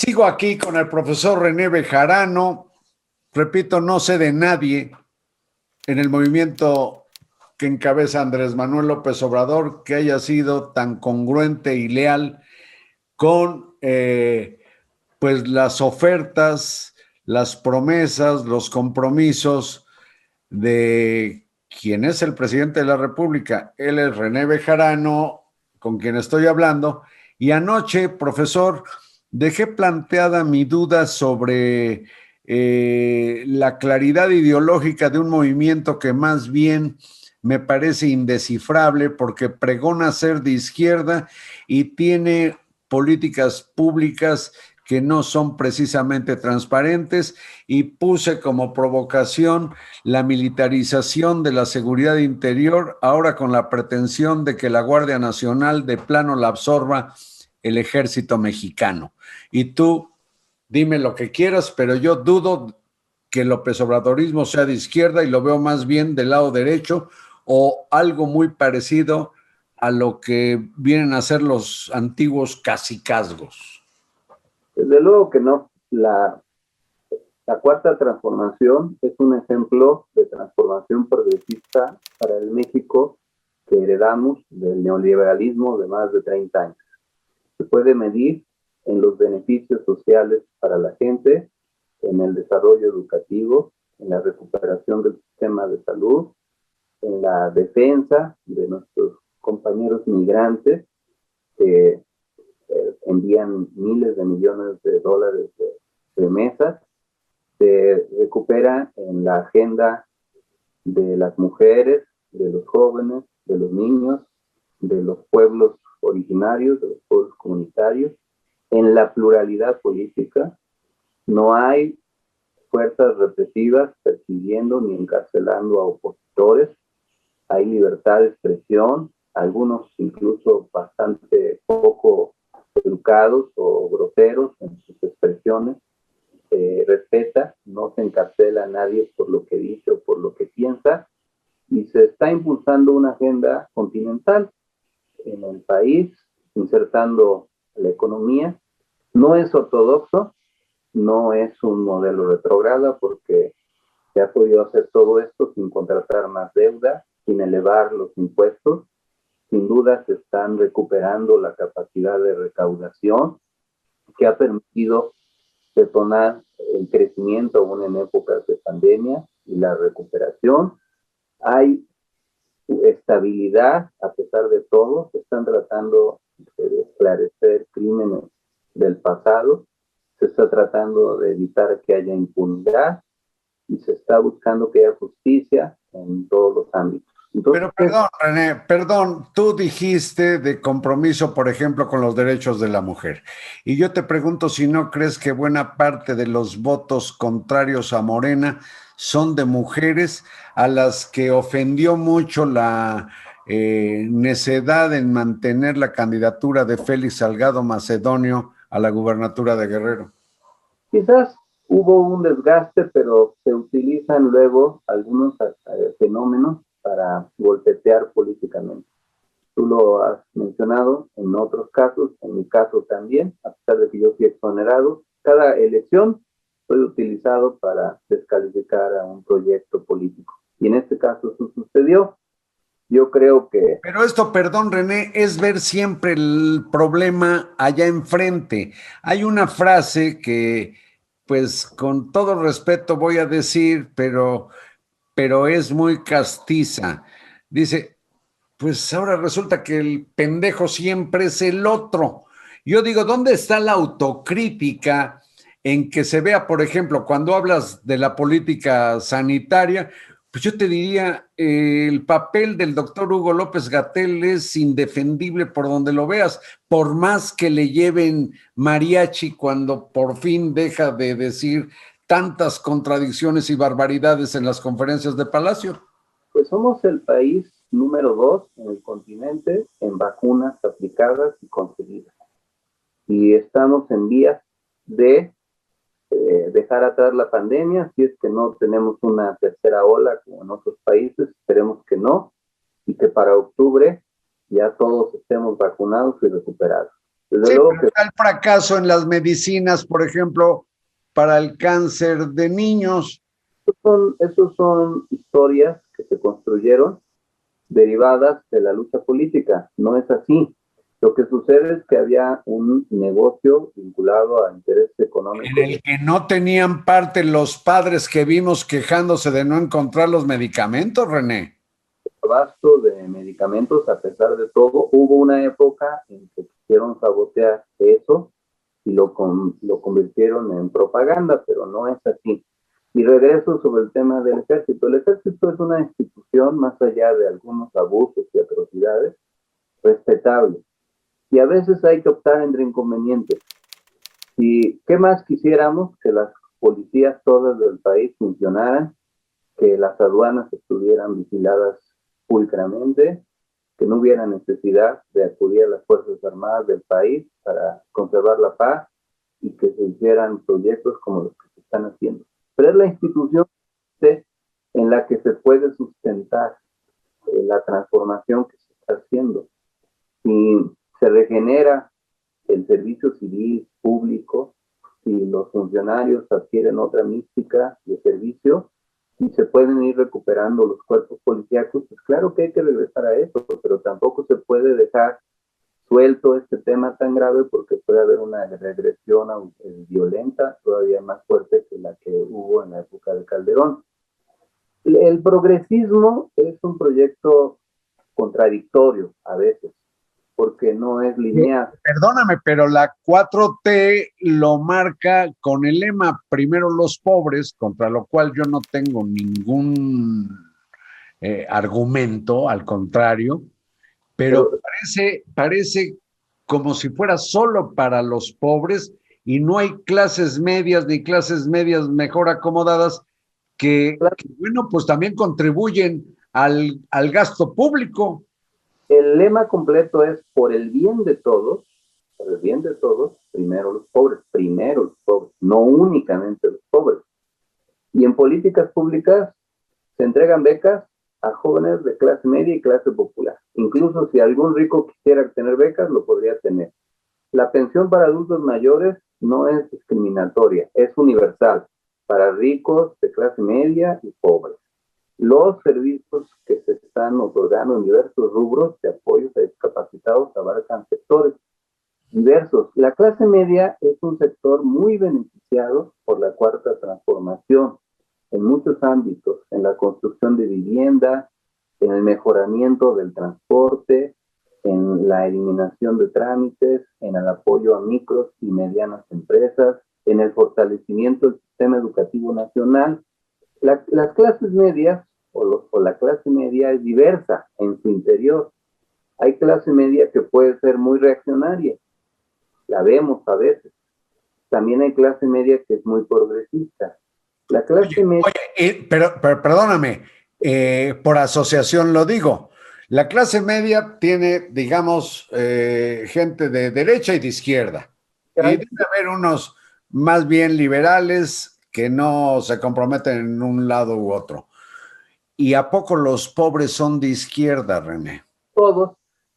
Sigo aquí con el profesor René Bejarano. Repito, no sé de nadie en el movimiento que encabeza Andrés Manuel López Obrador que haya sido tan congruente y leal con pues las ofertas, las promesas, los compromisos de quien es el presidente de la República. Él es René Bejarano, con quien estoy hablando. Y anoche, profesor, dejé planteada mi duda sobre la claridad ideológica de un movimiento que más bien me parece indescifrable porque pregona ser de izquierda y tiene políticas públicas que no son precisamente transparentes, y puse como provocación la militarización de la seguridad interior, ahora con la pretensión de que la Guardia Nacional de plano la absorba el ejército mexicano. Y tú, dime lo que quieras, pero yo dudo que el López Obradorismo sea de izquierda y lo veo más bien del lado derecho o algo muy parecido a lo que vienen a ser los antiguos cacicazgos. Desde luego que no. La cuarta transformación es un ejemplo de transformación progresista para el México que heredamos del neoliberalismo de más de 30 años. Se puede medir en los beneficios sociales para la gente, en el desarrollo educativo, en la recuperación del sistema de salud, en la defensa de nuestros compañeros migrantes que envían miles de millones de dólares de remesas. Se recupera en la agenda de las mujeres, de los jóvenes, de los niños, de los pueblos originarios, de los pueblos comunitarios, en la pluralidad política. No hay fuerzas represivas persiguiendo ni encarcelando a opositores. Hay libertad de expresión, algunos incluso bastante poco educados o groseros en sus expresiones. Se respeta, no se encarcela a nadie por lo que dice o por lo que piensa, y se está impulsando una agenda continental en el país, insertando la economía. No es ortodoxo, no es un modelo retrógrado, porque se ha podido hacer todo esto sin contratar más deuda, sin elevar los impuestos. Sin duda se están recuperando la capacidad de recaudación que ha permitido detonar el crecimiento aún en épocas de pandemia y la recuperación. Hay estabilidad a pesar de todo. Se están tratando de esclarecer crímenes del pasado. Se está tratando de evitar que haya impunidad y se está buscando que haya justicia en todos los ámbitos. Entonces, pero perdón, René, perdón, tú dijiste de compromiso, por ejemplo, con los derechos de la mujer. Y yo te pregunto si no crees que buena parte de los votos contrarios a Morena son de mujeres a las que ofendió mucho la necedad en mantener la candidatura de Félix Salgado Macedonio a la gubernatura de Guerrero. Quizás hubo un desgaste, pero se utilizan luego algunos fenómenos para golpetear políticamente. Tú lo has mencionado en otros casos, en mi caso también, a pesar de que yo fui exonerado. Cada elección fue utilizado para descalificar a un proyecto político. Y en este caso eso sucedió. Yo creo que... Pero esto, perdón, René, es ver siempre el problema allá enfrente. Hay una frase que, pues, con todo respeto voy a decir, pero es muy castiza. Dice, pues ahora resulta que el pendejo siempre es el otro. Yo digo, ¿dónde está la autocrítica en que se vea, por ejemplo, cuando hablas de la política sanitaria? Pues yo te diría, el papel del doctor Hugo López-Gatell es indefendible por donde lo veas, por más que le lleven mariachi cuando por fin deja de decir tantas contradicciones y barbaridades en las conferencias de Palacio. Pues somos el país número 2 en el continente en vacunas aplicadas y conseguidas. Y estamos en vías de dejar atrás la pandemia, si es que no tenemos una tercera ola como en otros países, esperemos que no, y que para octubre ya todos estemos vacunados y recuperados. Desde Sí, luego pero que está el fracaso en las medicinas, por ejemplo, para el cáncer de niños. esos son historias que se construyeron derivadas de la lucha política. No es así. Lo que sucede es que había un negocio vinculado a intereses En económicos. el que no tenían parte los padres que vimos quejándose de no encontrar los medicamentos, René. Abasto de medicamentos, a pesar de todo, hubo una época en que quisieron sabotear eso y lo convirtieron en propaganda, pero no es así. Y regreso sobre el tema del ejército. El ejército es una institución, más allá de algunos abusos y atrocidades, respetable. Y a veces hay que optar entre inconvenientes. ¿Y qué más quisiéramos? Que las policías todas del país funcionaran, que las aduanas estuvieran vigiladas pulcramente, que no hubiera necesidad de acudir a las Fuerzas Armadas del país para conservar la paz y que se hicieran proyectos como los que se están haciendo. Pero es la institución en la que se puede sustentar la transformación que se está haciendo. Si se regenera el servicio civil público, si los funcionarios adquieren otra mística de servicio y se pueden ir recuperando los cuerpos policíacos, pues claro que hay que regresar a eso, pero tampoco se puede dejar suelto este tema tan grave porque puede haber una regresión violenta todavía más fuerte que la que hubo en la época de Calderón. El progresismo es un proyecto contradictorio a veces, porque no es lineal. Perdóname, pero la 4T lo marca con el lema primero los pobres, contra lo cual yo no tengo ningún argumento, al contrario, pero Pero parece como si fuera solo para los pobres y no hay clases medias ni clases medias mejor acomodadas que bueno, pues también contribuyen al gasto público. el lema completo es por el bien de todos, por el bien de todos, primero los pobres, no únicamente los pobres. Y en políticas públicas se entregan becas a jóvenes de clase media y clase popular. Incluso si algún rico quisiera tener becas, lo podría tener. La pensión para adultos mayores no es discriminatoria, es universal para ricos de clase media y pobres. Los servicios que se están otorgando en diversos rubros de apoyo a discapacitados abarcan sectores diversos. La clase media es un sector muy beneficiado por la cuarta transformación en muchos ámbitos, en la construcción de vivienda, en el mejoramiento del transporte, en la eliminación de trámites, en el apoyo a micros y medianas empresas, en el fortalecimiento del sistema educativo nacional. Las clases medias o la clase media es diversa en su interior. Hay clase media que puede ser muy reaccionaria, la vemos a veces. También hay clase media que es muy progresista. La clase media... Pero perdóname, por asociación lo digo. La clase media tiene, digamos, gente de derecha y de izquierda. Y debe haber unos más bien liberales que no se comprometen en un lado u otro. ¿Y a poco los pobres son de izquierda, René? Todos,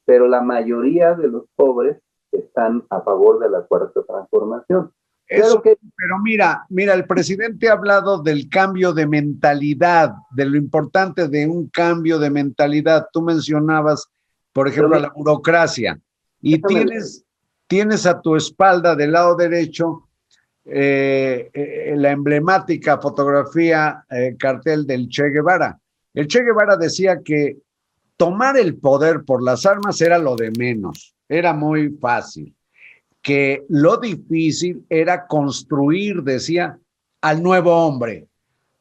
pero la mayoría de los pobres están a favor de la cuarta transformación. Eso, pero mira, el presidente ha hablado del cambio de mentalidad, de lo importante de un cambio de mentalidad. Tú mencionabas, por ejemplo, la burocracia, y tienes a tu espalda del lado derecho la emblemática fotografía, cartel del Che Guevara. El Che Guevara decía que tomar el poder por las armas era lo de menos, era muy fácil, que lo difícil era construir, decía, al nuevo hombre,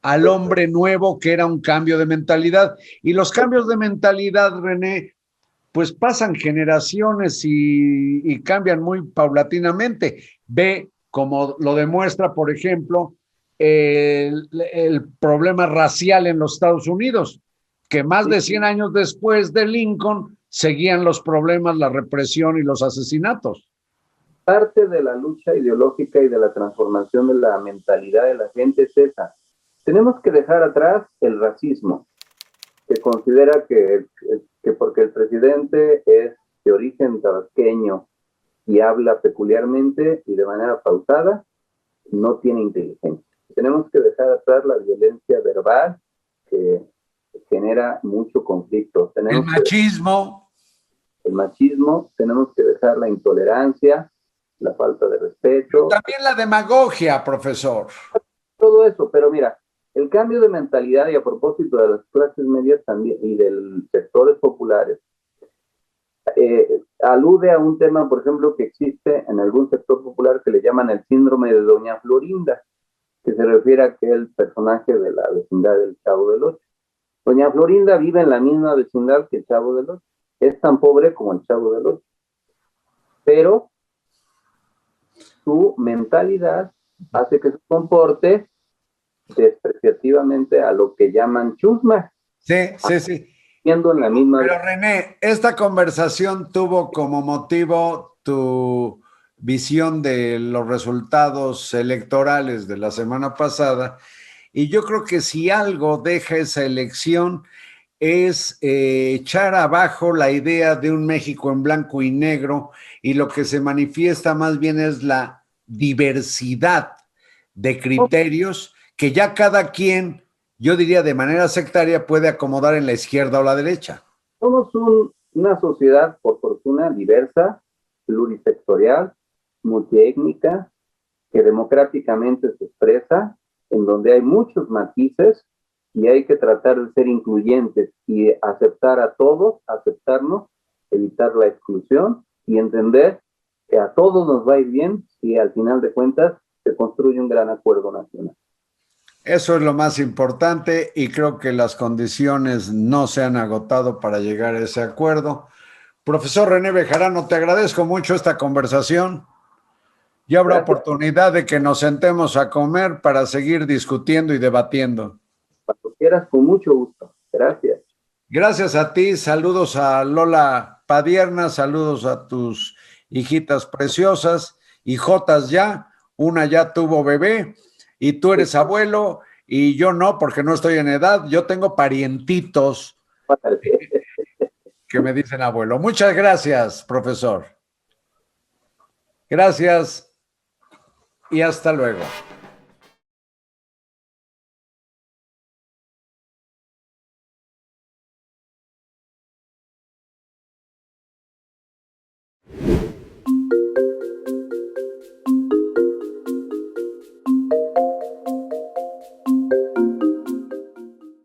al hombre nuevo, que era un cambio de mentalidad. Y los cambios de mentalidad, René, pues pasan generaciones y cambian muy paulatinamente. Ve como lo demuestra, por ejemplo, el problema racial en los Estados Unidos, que más de 100 años después de Lincoln seguían los problemas, la represión y los asesinatos. Parte de la lucha ideológica y de la transformación de la mentalidad de la gente es esa. Tenemos que dejar atrás el racismo, que considera que porque el presidente es de origen tabasqueño y habla peculiarmente y de manera pausada, no tiene inteligencia. Tenemos que dejar atrás la violencia verbal que genera mucho conflicto. El machismo. El machismo, tenemos que dejar la intolerancia, la falta de respeto. También la demagogia, profesor. Todo eso, pero mira, el cambio de mentalidad, y a propósito de las clases medias también y de los sectores populares, alude a un tema, por ejemplo, que existe en algún sector popular que le llaman el síndrome de Doña Florinda, que se refiere a aquel personaje de la vecindad del Chavo del Ocho. Doña Florinda vive en la misma vecindad que el Chavo del Ocho. Es tan pobre como el Chavo del Ocho. Pero su mentalidad hace que se comporte despreciativamente a lo que llaman chusma. Sí, sí, sí. En la misma... Pero René, esta conversación tuvo como motivo tu visión de los resultados electorales de la semana pasada, y yo creo que si algo deja esa elección es echar abajo la idea de un México en blanco y negro, y lo que se manifiesta más bien es la diversidad de criterios que ya cada quien, yo diría de manera sectaria, puede acomodar en la izquierda o la derecha. Somos una sociedad, por fortuna, diversa, plurisectorial, multiétnica, que democráticamente se expresa, en donde hay muchos matices y hay que tratar de ser incluyentes y aceptar a todos, aceptarnos, evitar la exclusión y entender que a todos nos va a ir bien si al final de cuentas se construye un gran acuerdo nacional. Eso es lo más importante y creo que las condiciones no se han agotado para llegar a ese acuerdo. Profesor René Bejarano, te agradezco mucho esta conversación. Ya habrá oportunidad de que nos sentemos a comer para seguir discutiendo y debatiendo. Cuando quieras, con mucho gusto. Gracias. Gracias a ti, saludos a Lola Padierna, saludos a tus hijitas preciosas, hijotas ya, una ya tuvo bebé y tú eres abuelo y yo no, porque no estoy en edad, yo tengo parientitos que me dicen abuelo. Muchas gracias, profesor. Gracias y hasta luego.